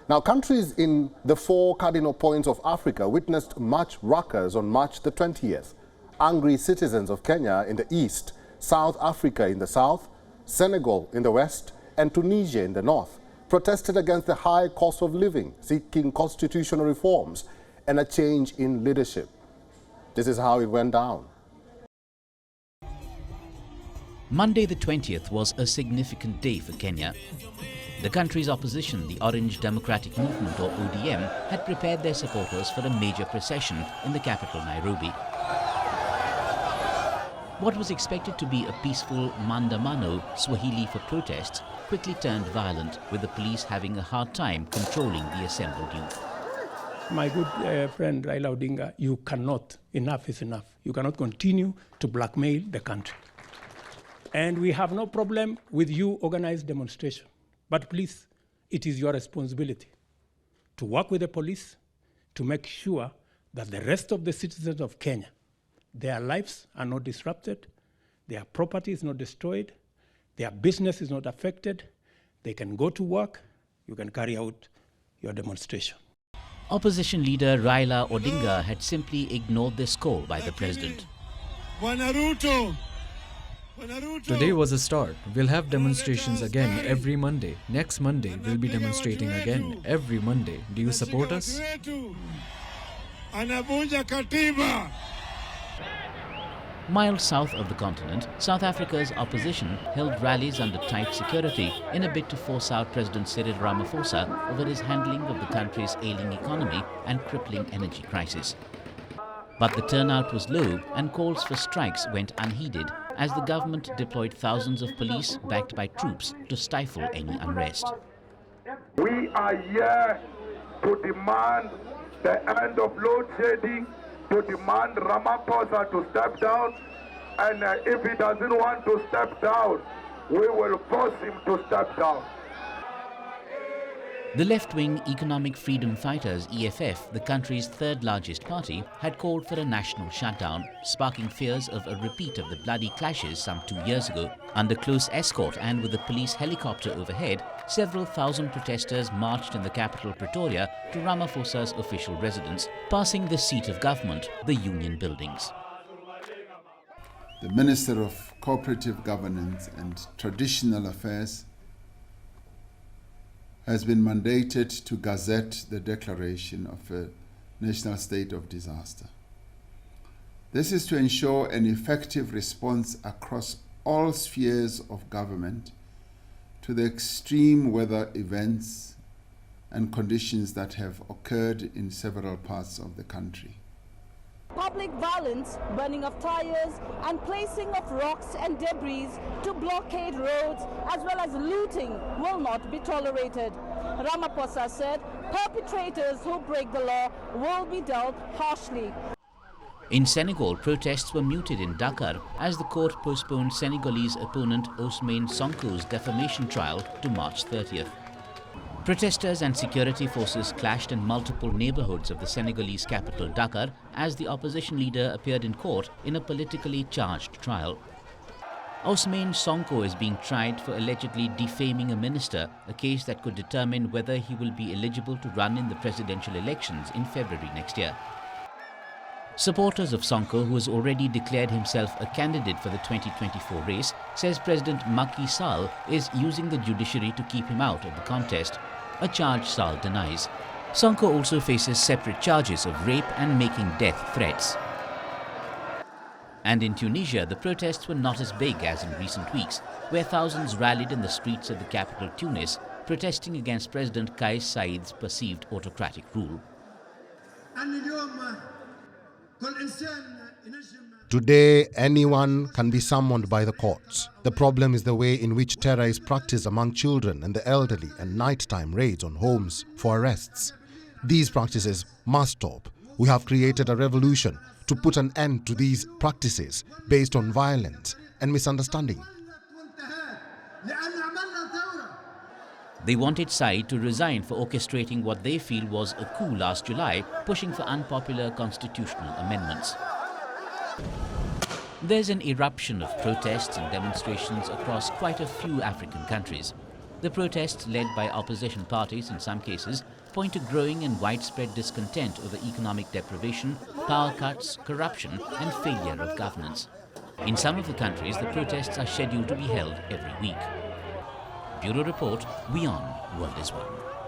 Now, countries in the 4 cardinal points of Africa witnessed much ruckus on March the 20th. Angry citizens of Kenya in the east, South Africa in the south, Senegal in the west, and Tunisia in the north protested against the high cost of living, seeking constitutional reforms and a change in leadership. This is how it went down. Monday the 20th was a significant day for Kenya. The country's opposition, the Orange Democratic Movement or ODM, had prepared their supporters for a major procession in the capital Nairobi. What was expected to be a peaceful Maandamano, Swahili for protests, quickly turned violent, with the police having a hard time controlling the assembled youth. My good friend Raila Odinga, you cannot, enough is enough. You cannot continue to blackmail the country. And we have no problem with you organized demonstration. But please, it is your responsibility to work with the police to make sure that the rest of the citizens of Kenya, their lives are not disrupted, their property is not destroyed, their business is not affected, they can go to work, you can carry out your demonstration. Opposition leader Raila Odinga had simply ignored this call by the president. Today was a start. We'll have demonstrations again every Monday. Next Monday, we'll be demonstrating again every Monday. Do you support us? Miles south of the continent, South Africa's opposition held rallies under tight security in a bid to force out President Cyril Ramaphosa over his handling of the country's ailing economy and crippling energy crisis. But the turnout was low and calls for strikes went unheeded as the government deployed thousands of police backed by troops to stifle any unrest. We are here to demand the end of load shedding, to demand Ramaphosa to step down, and if he doesn't want to step down, we will force him to step down. The left-wing Economic Freedom Fighters, EFF, the country's third largest party, had called for a national shutdown, sparking fears of a repeat of the bloody clashes some 2 years ago. Under close escort and with a police helicopter overhead, several thousand protesters marched in the capital Pretoria to Ramaphosa's official residence, passing the seat of government, the Union Buildings. The Minister of Cooperative Governance and Traditional Affairs has been mandated to gazette the declaration of a national state of disaster. This is to ensure an effective response across all spheres of government to the extreme weather events and conditions that have occurred in several parts of the country. Public violence, burning of tires and placing of rocks and debris to blockade roads as well as looting will not be tolerated. Ramaphosa said perpetrators who break the law will be dealt harshly. In Senegal, protests were muted in Dakar as the court postponed Senegalese opponent Ousmane Sonko's defamation trial to March 30th. Protesters and security forces clashed in multiple neighborhoods of the Senegalese capital Dakar as the opposition leader appeared in court in a politically charged trial. Ousmane Sonko is being tried for allegedly defaming a minister, a case that could determine whether he will be eligible to run in the presidential elections in February next year. Supporters of Sonko, who has already declared himself a candidate for the 2024 race, says President Macky Sall is using the judiciary to keep him out of the contest, a charge Sall denies. Sonko also faces separate charges of rape and making death threats. And in Tunisia, the protests were not as big as in recent weeks, where thousands rallied in the streets of the capital Tunis, protesting against President Kais Saied's perceived autocratic rule. Today, anyone can be summoned by the courts. The problem is the way in which terror is practiced among children and the elderly and nighttime raids on homes for arrests. These practices must stop. We have created a revolution to put an end to these practices based on violence and misunderstanding. They wanted Said to resign for orchestrating what they feel was a coup last July, pushing for unpopular constitutional amendments. There's an eruption of protests and demonstrations across quite a few African countries. The protests, led by opposition parties in some cases, point to growing and widespread discontent over economic deprivation, power cuts, corruption and failure of governance. In some of the countries, the protests are scheduled to be held every week. Bureau Report, WION World is One.